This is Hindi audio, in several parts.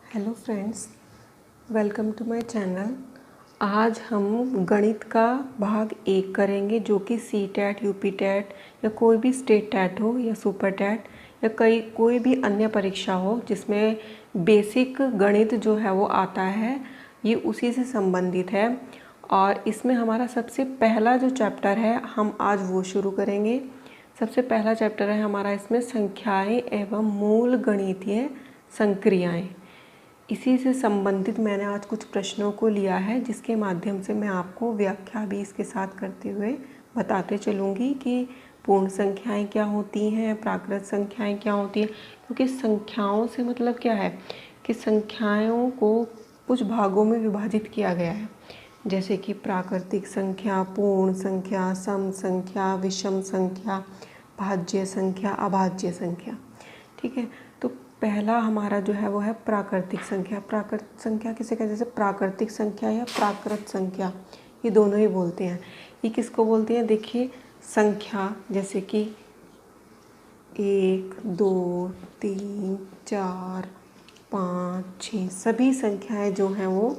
Hello friends, welcome to my channel. आज हम गणित का भाग 1 करेंगे, जो कि CTET, UPTET या कोई भी स्टेट टैट हो या सुपर टैट या कोई भी अन्य परीक्षा हो जिसमें बेसिक गणित जो है वो आता है, ये उसी से संबंधित है। और इसमें हमारा सबसे पहला जो चैप्टर है हम आज वो शुरू करेंगे। सबसे पहला चैप्टर है हमारा इसमें संख्याएं एवं मूल गणितीय संक्रियाएं। इसी से संबंधित मैंने आज कुछ प्रश्नों को लिया है, जिसके माध्यम से मैं आपको व्याख्या भी इसके साथ करते हुए बताते चलूँगी कि पूर्ण संख्याएं क्या होती हैं, प्राकृत संख्याएं क्या होती हैं। क्योंकि संख्याओं से मतलब क्या है कि संख्याओं को कुछ भागों में विभाजित किया गया है, जैसे कि प्राकृतिक संख्या, पूर्ण संख्या, सम संख्या, विषम संख्या, भाज्य संख्या, अभाज्य संख्या। ठीक है, तो पहला हमारा जो है वो है प्राकृतिक संख्या। प्राकृतिक संख्या किसे कहते हैं? जैसे प्राकृतिक संख्या या प्राकृत संख्या, ये दोनों ही बोलते हैं। ये किसको बोलते हैं? देखिए, संख्या जैसे कि 1, 2, 3, 4, 5, 6 सभी संख्याएं जो हैं वो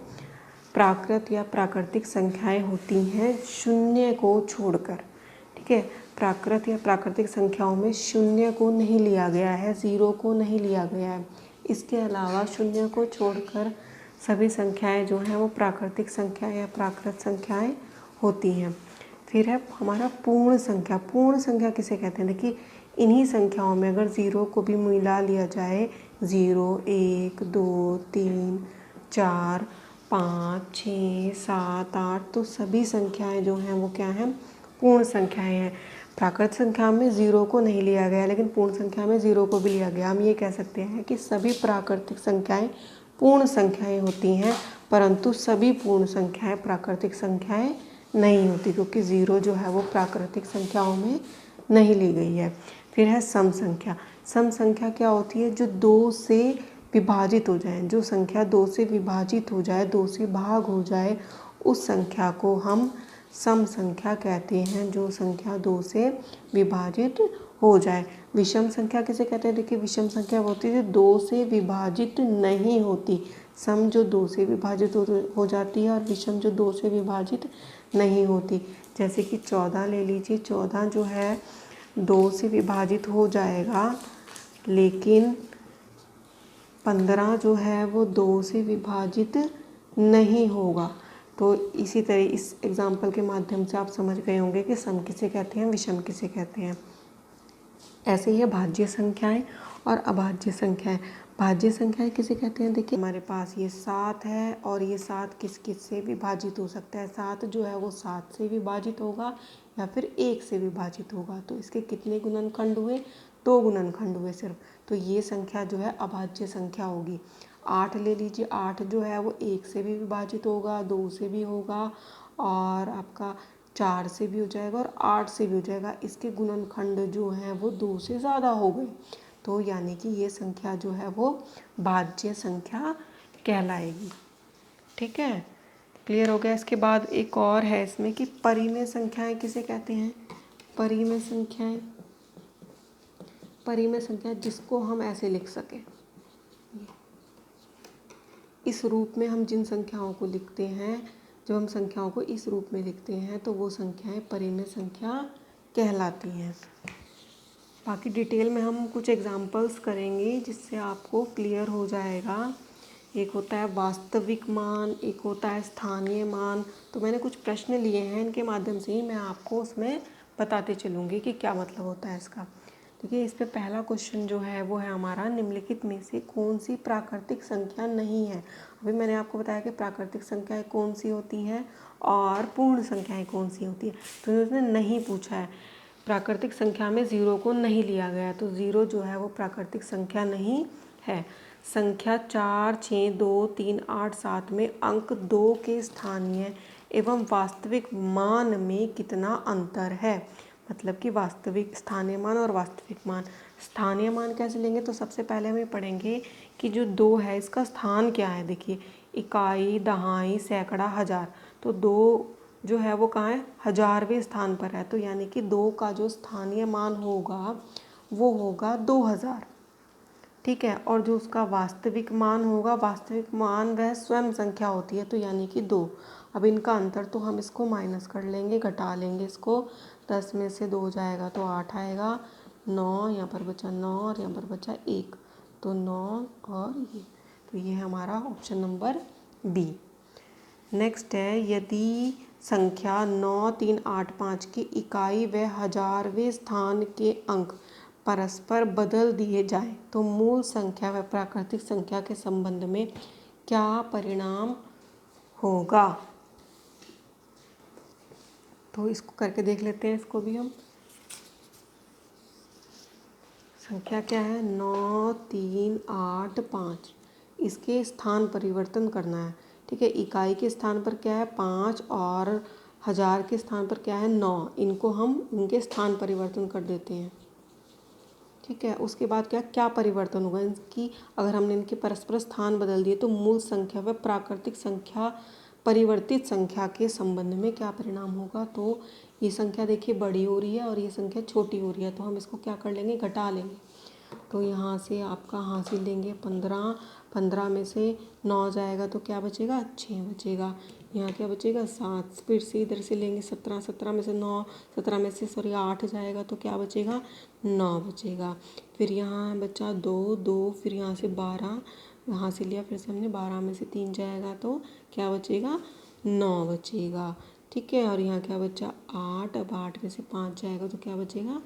प्राकृत या प्राकृतिक संख्याएं होती हैं, शून्य को छोड़कर। ठीक है, प्राकृत या प्राकृतिक संख्याओं में शून्य को नहीं लिया गया है, ज़ीरो को नहीं लिया गया है। इसके अलावा शून्य को छोड़कर सभी संख्याएं जो हैं वो प्राकृतिक संख्या या प्राकृत संख्याएं होती हैं। फिर है हमारा पूर्ण संख्या। पूर्ण संख्या किसे कहते हैं? देखिए, इन्हीं संख्याओं में अगर ज़ीरो को भी मिला लिया जाए, 0, 1, 2, 3, 4, 5, 6, 7, 8, तो सभी संख्याएं जो हैं वो क्या हैं? पूर्ण संख्याएं हैं। प्राकृत संख्या में ज़ीरो को नहीं लिया गया, लेकिन पूर्ण संख्या में ज़ीरो को भी लिया गया। हम ये कह सकते हैं कि सभी प्राकृतिक संख्याएं पूर्ण संख्याएं होती हैं, परंतु सभी पूर्ण संख्याएं प्राकृतिक संख्याएं नहीं होती, क्योंकि ज़ीरो जो है वो प्राकृतिक संख्याओं में नहीं ली गई है। फिर है सम संख्या। सम संख्या क्या होती है? जो 2 से विभाजित हो जाए, जो संख्या 2 से विभाजित हो जाए, 2 से भाग हो जाए, उस संख्या को हम सम संख्या कहते हैं, जो संख्या 2 से विभाजित हो जाए। विषम संख्या किसे कहते हैं? देखिए, विषम संख्या होती है जो 2 से विभाजित नहीं होती। सम जो 2 से विभाजित हो जाती है और विषम जो 2 से विभाजित नहीं होती। जैसे कि 14 ले लीजिए, 14 जो है 2 से विभाजित हो जाएगा, लेकिन 15 जो है वो 2 से विभाजित नहीं होगा। तो इसी तरह इस एग्जाम्पल के माध्यम से आप समझ गए होंगे कि सम किसे कहते हैं, विषम किसे कहते हैं। ऐसे ही है भाज्य संख्याएं और अभाज्य संख्याएं। भाज्य संख्याएं किसे कहते हैं? देखिए, हमारे पास ये 7 है और ये 7 किस किस से विभाजित हो सकता है? 7 जो है वो 7 से विभाजित होगा या फिर 1 से विभाजित होगा। तो इसके कितने गुणनखंड हुए? 2 गुणनखंड हुए सिर्फ। तो ये संख्या जो है अभाज्य संख्या होगी। 8 ले लीजिए, 8 जो है वो 1 से भी विभाजित होगा, 2 से भी होगा और आपका 4 से भी हो जाएगा और 8 से भी हो जाएगा। इसके गुणनखंड जो हैं वो 2 से ज़्यादा हो गए, तो यानी कि ये संख्या जो है वो भाज्य संख्या कहलाएगी। ठीक है, क्लियर हो गया। इसके बाद एक और है इसमें कि परिमेय संख्याएं किसे कहते हैं? परिमेय संख्याएं, परिमेय संख्या जिसको हम ऐसे लिख सकें, इस रूप में हम जिन संख्याओं को लिखते हैं, जब हम संख्याओं को इस रूप में लिखते हैं तो वो संख्याएं परिमेय संख्या कहलाती हैं। बाकी डिटेल में हम कुछ एग्जांपल्स करेंगे जिससे आपको क्लियर हो जाएगा। एक होता है वास्तविक मान, एक होता है स्थानीय मान। तो मैंने कुछ प्रश्न लिए हैं, इनके माध्यम से ही मैं आपको उसमें बताते चलूँगी कि क्या मतलब होता है इसका। देखिए, इस पे पहला क्वेश्चन जो है वो है हमारा, निम्नलिखित में से कौन सी प्राकृतिक संख्या नहीं है? अभी मैंने आपको बताया कि प्राकृतिक संख्याएं कौन सी होती हैं और पूर्ण संख्याएं कौन सी होती है। तो उसने नहीं पूछा है, प्राकृतिक संख्या में ज़ीरो को नहीं लिया गया, तो ज़ीरो जो है वो प्राकृतिक संख्या नहीं है। संख्या 4, 6, 2, 3, 8, 7 में अंक 2 के स्थानीय एवं वास्तविक मान में कितना अंतर है? मतलब कि वास्तविक, स्थानीय मान और वास्तविक मान। स्थानीय मान कैसे लेंगे? तो सबसे पहले हमें पढ़ेंगे कि जो 2 है इसका स्थान क्या है। देखिए, इकाई, दहाई, सैकड़ा, हज़ार। तो 2 जो है वो कहाँ है? 1000वें स्थान पर है। तो यानी कि 2 का जो स्थानीय मान होगा वो होगा 2000। ठीक है। और जो उसका वास्तविक मान होगा, वास्तविक मान वह स्वयं संख्या होती है, तो यानी कि 2। अब इनका अंतर तो हम इसको माइनस कर लेंगे, घटा लेंगे इसको। 10 में से 2 जाएगा तो 8 आएगा, 9 यहाँ पर बचा 9 और यहाँ पर बचा 1, तो 9 और ये, तो ये है हमारा ऑप्शन नंबर बी। नेक्स्ट है, यदि संख्या 9385 की इकाई व हजारवें स्थान के अंक परस्पर बदल दिए जाएं तो मूल संख्या व प्राकृतिक संख्या के संबंध में क्या परिणाम होगा। तो इसको करके देख लेते हैं, इसको भी हम। संख्या क्या है, 9385, इसके स्थान परिवर्तन करना है। ठीक है, इकाई के स्थान पर क्या है 5 और हज़ार के स्थान पर क्या है 9, इनको हम इनके स्थान परिवर्तन कर देते हैं। ठीक है, उसके बाद क्या परिवर्तन होगा इनकी, अगर हमने इनके परस्पर स्थान बदल दिए तो मूल संख्या व प्राकृतिक संख्या परिवर्तित संख्या के संबंध में क्या परिणाम होगा। तो ये संख्या देखिए बड़ी हो रही है और ये संख्या छोटी हो रही है, तो हम इसको क्या कर लेंगे, घटा लेंगे। तो यहाँ से आपका हासिल लेंगे 15, 15 में से 9 जाएगा तो क्या बचेगा, 6 बचेगा। यहाँ क्या बचेगा 7, फिर से इधर से लेंगे 17, 17 में से 9, 17 में से 8 जाएगा तो क्या बचेगा, 9 बचेगा। फिर यहाँ बचा 2, 2, फिर यहाँ से 12 यहाँ से लिया, फिर से हमने 12 में से 3 जाएगा तो क्या बचेगा, 9 बचेगा। ठीक है, और यहाँ क्या बचा 8, अब 8 में से 5 जाएगा तो क्या बचेगा,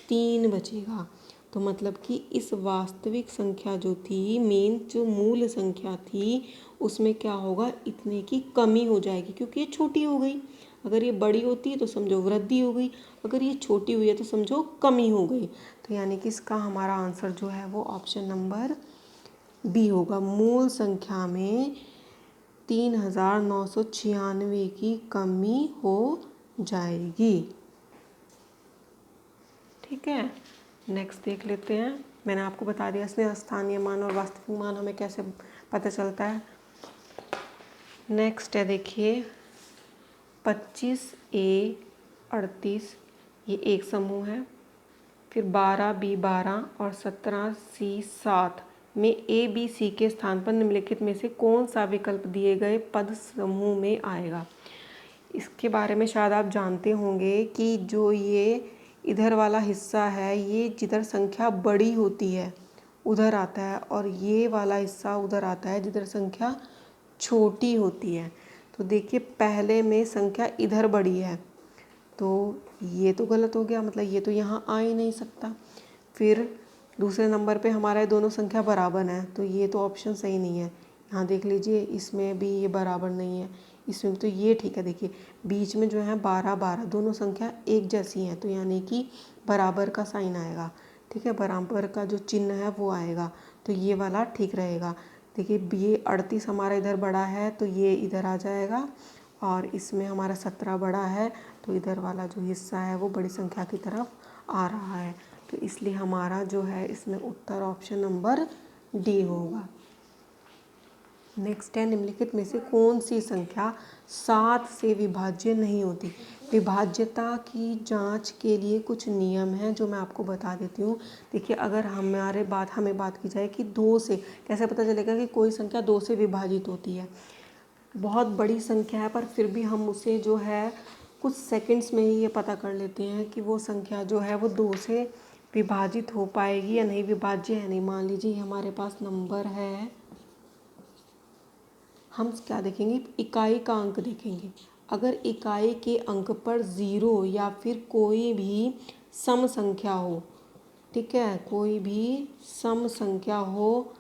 3 बचेगा। तो मतलब कि इस वास्तविक संख्या जो थी, मेन जो मूल संख्या थी, उसमें क्या होगा, इतने की कमी हो जाएगी क्योंकि ये छोटी हो गई। अगर ये बड़ी होती है तो समझो वृद्धि हो गई, अगर ये छोटी हुई है तो समझो कमी हो गई। तो यानी कि इसका हमारा आंसर जो है वो ऑप्शन नंबर बी होगा। मूल संख्या में 3996 की कमी हो जाएगी। ठीक है, नेक्स्ट देख लेते हैं। मैंने आपको बता दिया इसमें स्थानीय मान और वास्तविक मान हमें कैसे पता चलता है। नेक्स्ट है देखिए 25A 38, ये एक समूह है। फिर 12B 12 और 17C 7 में ABC के स्थान पर निम्नलिखित में से कौन सा विकल्प दिए गए पद समूह में आएगा। इसके बारे में शायद आप जानते होंगे कि जो ये इधर वाला हिस्सा है, ये जिधर संख्या बड़ी होती है उधर आता है, और ये वाला हिस्सा उधर आता है जिधर संख्या छोटी होती है। तो देखिए पहले में संख्या इधर बड़ी है तो ये तो गलत हो गया, मतलब ये तो यहाँ आ ही नहीं सकता। फिर दूसरे नंबर पे हमारा दोनों संख्या बराबर है, तो ये तो ऑप्शन सही नहीं है। यहाँ देख लीजिए, इसमें भी ये बराबर नहीं है, इसमें तो ये ठीक है। देखिए बीच में जो है 12 12 दोनों संख्या एक जैसी हैं, तो यानी कि बराबर का साइन आएगा। ठीक है, बराबर का जो चिन्ह है वो आएगा, तो ये वाला ठीक रहेगा। देखिए ये 38 हमारा इधर बड़ा है तो ये इधर आ जाएगा, और इसमें हमारा 17 बड़ा है तो इधर वाला जो हिस्सा है वो बड़ी संख्या की तरफ आ रहा है। तो इसलिए हमारा जो है इसमें उत्तर ऑप्शन नंबर डी होगा। नेक्स्ट है, निम्नलिखित में से कौन सी संख्या 7 से विभाज्य नहीं होती। विभाज्यता की जांच के लिए कुछ नियम हैं जो मैं आपको बता देती हूँ। देखिए अगर हमें बात की जाए कि 2 से कैसे पता चलेगा कि कोई संख्या 2 से विभाजित होती है। बहुत बड़ी संख्या है पर फिर भी हम उसे जो है कुछ सेकंड्स में ही ये पता कर लेते हैं कि वो संख्या जो है वो 2 से विभाजित हो पाएगी या नहीं, विभाज्य है नहीं। मान लीजिए हमारे पास नंबर है, हम क्या देखेंगे, इकाई का अंक देखेंगे। अगर इकाई के अंक पर 0 या फिर कोई भी सम संख्या हो, ठीक है, कोई भी सम संख्या हो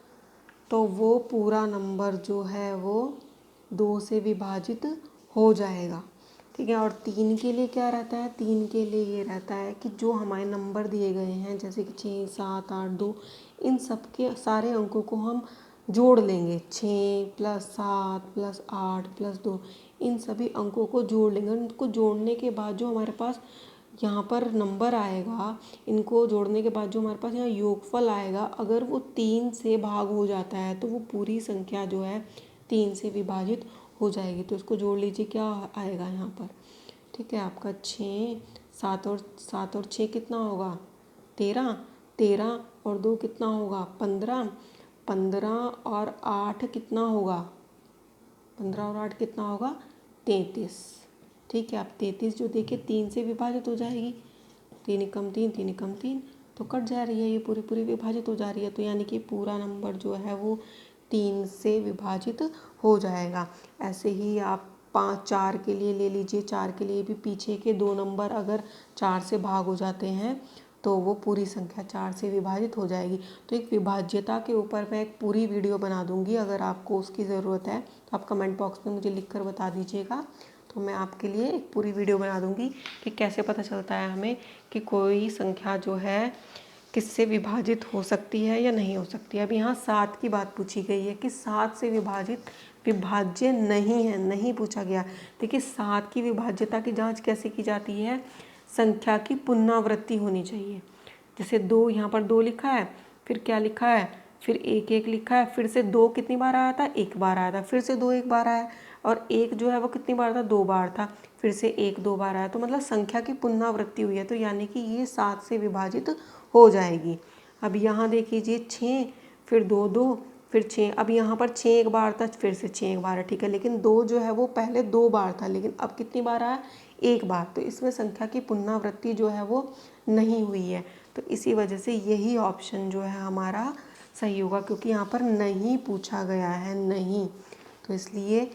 तो वो पूरा नंबर जो है वो 2 से विभाजित हो जाएगा। ठीक है, और 3 के लिए क्या रहता है, 3 के लिए ये रहता है कि जो हमारे नंबर दिए गए हैं जैसे कि 6 7 8 2, इन सब के सारे अंकों को हम जोड़ लेंगे। 6 + 7 + 8 + 2, इन सभी अंकों को जोड़ लेंगे। उनको जोड़ने के बाद जो हमारे पास यहाँ पर नंबर आएगा, इनको जोड़ने के बाद जो हमारे पास यहाँ योगफल आएगा, अगर वो 3 से भाग हो जाता है तो वो पूरी संख्या जो है 3 से विभाजित हो जाएगी। तो इसको जोड़ लीजिए, क्या आएगा यहाँ पर। ठीक है, आपका 6 7 और 6 कितना होगा, 13 13 और 2 कितना होगा 15, 15 और 8 कितना होगा 15 और 8 कितना होगा 33। ठीक है, अब 33 जो देखिए 3 से विभाजित हो जाएगी, 3 एकम 3, 3 एकम 3, तो कट जा रही है, ये पूरी पूरी विभाजित हो जा रही है, तो यानी कि पूरा नंबर जो है वो 3 से विभाजित हो जाएगा। ऐसे ही आप 5 4 के लिए ले लीजिए, 4 के लिए भी पीछे के 2 नंबर अगर 4 से भाग हो जाते हैं तो वो पूरी संख्या 4 से विभाजित हो जाएगी। तो एक विभाज्यता के ऊपर मैं एक पूरी वीडियो बना दूंगी, अगर आपको उसकी ज़रूरत है तो आप कमेंट बॉक्स में मुझे लिख कर बता दीजिएगा, तो मैं आपके लिए एक पूरी वीडियो बना दूंगी कि कैसे पता चलता है हमें कि कोई संख्या जो है किससे विभाजित हो सकती है या नहीं हो सकती है। अब यहाँ 7 की बात पूछी गई है कि 7 से विभाजित विभाज्य नहीं है, नहीं पूछा गया। देखिए 7 की विभाज्यता की जांच कैसे की जाती है, संख्या की पुनरावृत्ति होनी चाहिए। जैसे 2 यहाँ पर 2 लिखा है, फिर क्या लिखा है, फिर 1 1 लिखा है, फिर से 2 कितनी बार आया था 1 बार आया था, फिर से 2 1 बार आया, और 1 जो है वो कितनी बार था 2 बार था, फिर से 1 2 बार आया, तो मतलब संख्या की पुनरावृत्ति हुई है, तो यानी कि ये 7 से विभाजित हो जाएगी। अब यहाँ देख लीजिए 6, फिर 2 2, फिर 6, अब यहाँ पर 6 एक बार था, फिर से 6 एक बार है, ठीक है, लेकिन 2 जो है वो पहले 2 बार था, लेकिन अब कितनी बार आया 1 बार, तो इसमें संख्या की पुनरावृत्ति जो है वो नहीं हुई है, तो इसी वजह से यही ऑप्शन जो है हमारा सही होगा, क्योंकि यहाँ पर नहीं पूछा गया है, नहीं, तो इसलिए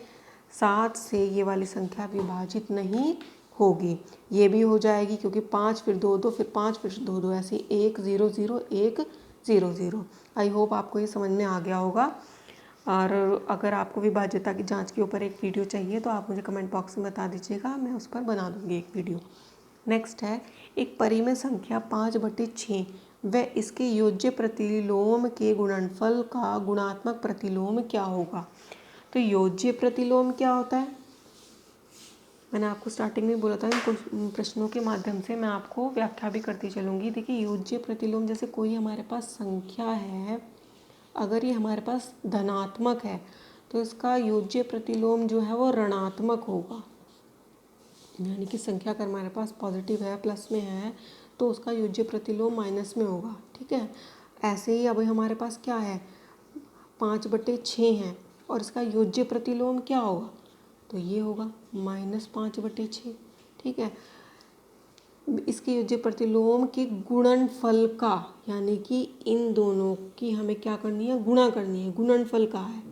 7 से ये वाली संख्या विभाजित नहीं होगी। ये भी हो जाएगी क्योंकि 5 फिर 2 2 फिर 5 फिर 2 2, ऐसे 1 0 0 1 0 0। आई होप आपको ये समझ में आ गया होगा। और अगर आपको विभाज्यता की जांच के ऊपर एक वीडियो चाहिए तो आप मुझे कमेंट बॉक्स में बता दीजिएगा, मैं उस पर बना दूंगी एक वीडियो। नेक्स्ट है, एक परिमेय संख्या 5/6 व इसके योज्य प्रतिलोम के गुणनफल का गुणात्मक प्रतिलोम क्या होगा। तो योज्य प्रतिलोम क्या होता है, मैंने आपको स्टार्टिंग में बोला था, इन प्रश्नों के माध्यम से मैं आपको व्याख्या भी करती चलूँगी। देखिए योज्य प्रतिलोम, जैसे कोई हमारे पास संख्या है, अगर ये हमारे पास धनात्मक है तो इसका योज्य प्रतिलोम जो है वो ऋणात्मक होगा, यानी कि संख्या अगर हमारे पास पॉजिटिव है प्लस में है तो उसका योज्य प्रतिलोम माइनस में होगा, ठीक है। ऐसे ही अभी हमारे पास क्या है 5/6 है और इसका योज्य प्रतिलोम क्या होगा, तो ये होगा -5/6, ठीक है। इसके योज्य प्रतिलोम के गुणनफल का, यानी कि इन दोनों की हमें क्या करनी है, गुणा करनी है, गुणनफल का है,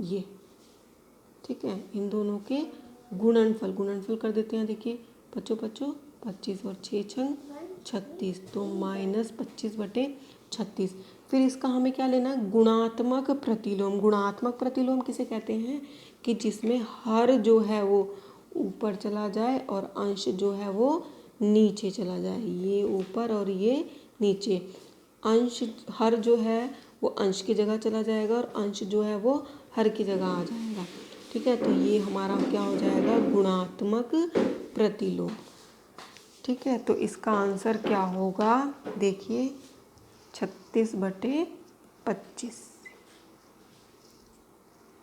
ये, ठीक है, इन दोनों के गुणनफल, गुणनफल कर देते हैं। देखिए बच्चों 25 और 6 छंग 36, तो -25/36। फिर इसका हमें क्या लेना है, गुणात्मक प्रतिलोम। गुणात्मक प्रतिलोम किसे कहते हैं, कि जिसमें हर जो है वो ऊपर चला जाए और अंश जो है वो नीचे चला जाए, ये ऊपर और ये नीचे, अंश हर जो है वो अंश की जगह चला जाएगा और अंश जो है वो हर की जगह आ जाएगा, ठीक है। तो ये हमारा क्या हो जाएगा, गुणात्मक प्रतिलोम, ठीक है। तो इसका आंसर क्या होगा, देखिए 36/25,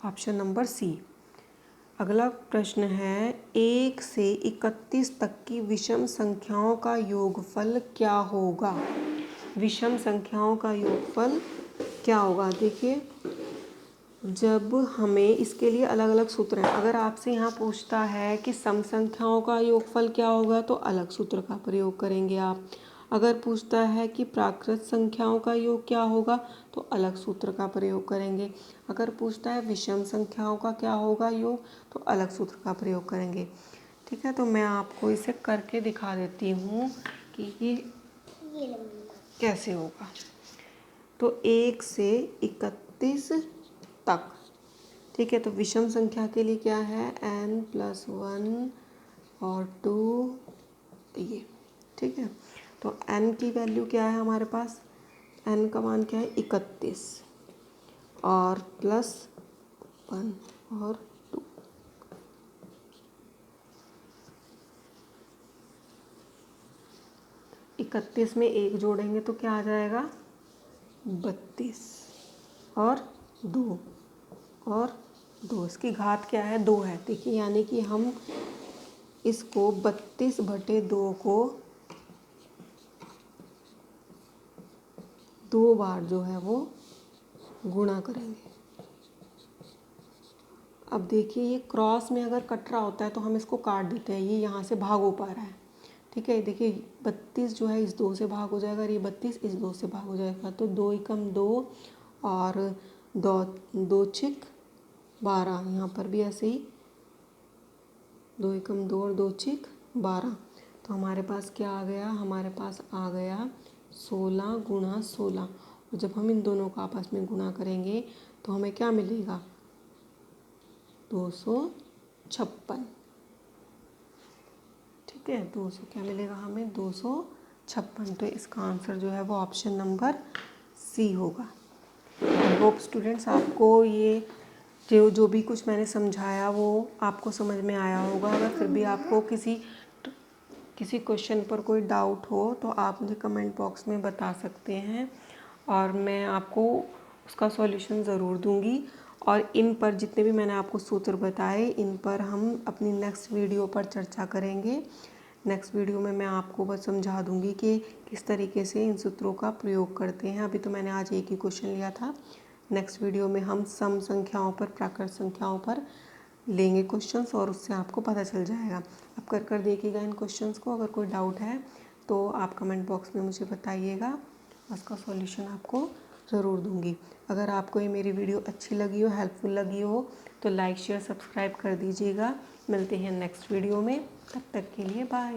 ऑप्शन नंबर सी। अगला प्रश्न है, 1 से 31 तक की विषम संख्याओं का योगफल क्या होगा। विषम संख्याओं का योगफल क्या होगा, देखिए जब हमें इसके लिए अलग अलग सूत्र हैं। अगर आपसे यहाँ पूछता है कि सम संख्याओं का योगफल क्या होगा तो अलग सूत्र का प्रयोग करेंगे आप। अगर पूछता है कि प्राकृत संख्याओं का योग क्या होगा तो अलग सूत्र का प्रयोग करेंगे। अगर पूछता है विषम संख्याओं का क्या होगा योग तो अलग सूत्र का प्रयोग करेंगे, ठीक है। तो मैं आपको इसे करके दिखा देती हूँ कि ये कैसे होगा। तो 1 से 31 तक, ठीक है। तो विषम संख्या के लिए क्या है, n+1 और 2, ये, ठीक है। तो n की वैल्यू क्या है हमारे पास, n का मान क्या है 31 और +1 और 2, इकतीस में 1 जोड़ेंगे तो क्या आ जाएगा 32 और 2 और 2, इसकी घात क्या है 2 है, देखिए यानी कि हम इसको 32/2 को 2 बार जो है वो गुणा करेंगे। अब देखिए ये क्रॉस में अगर कट रहा होता है तो हम इसको काट देते हैं, ये यहाँ से भाग हो पा रहा है, ठीक है। देखिए 32 जो है इस 2 से भाग हो जाएगा और ये 32 इस 2 से भाग हो जाएगा, तो 2 एकम 2 और 2 छिक 12, यहाँ पर भी ऐसे ही 2 एकम 2 और 2 छिक 12। तो हमारे पास क्या आ गया, हमारे पास आ गया 16 गुणा 16। और जब हम इन दोनों का आपस में गुणा करेंगे तो हमें क्या मिलेगा, 256, ठीक है। 200 क्या मिलेगा हमें, 256। तो इसका आंसर जो है वो ऑप्शन नंबर सी होगा। आई होप स्टूडेंट्स आपको ये जो भी कुछ मैंने समझाया वो आपको समझ में आया होगा। अगर फिर भी आपको किसी क्वेश्चन पर कोई डाउट हो तो आप मुझे कमेंट बॉक्स में बता सकते हैं और मैं आपको उसका सॉल्यूशन ज़रूर दूंगी। और इन पर जितने भी मैंने आपको सूत्र बताए, इन पर हम अपनी नेक्स्ट वीडियो पर चर्चा करेंगे। नेक्स्ट वीडियो में मैं आपको बस समझा दूंगी कि किस तरीके से इन सूत्रों का प्रयोग करते हैं। अभी तो मैंने आज एक ही क्वेश्चन लिया था। नेक्स्ट वीडियो में हम सम संख्याओं पर, प्राकृत संख्याओं पर लेंगे क्वेश्चंस और उससे आपको पता चल जाएगा। आप कर देखिएगा इन क्वेश्चंस को। अगर कोई डाउट है तो आप कमेंट बॉक्स में मुझे बताइएगा, उसका सॉल्यूशन आपको ज़रूर दूंगी। अगर आपको ये मेरी वीडियो अच्छी लगी हो, हेल्पफुल लगी हो तो लाइक शेयर सब्सक्राइब कर दीजिएगा। मिलते हैं नेक्स्ट वीडियो में, तब तक के लिए बाय।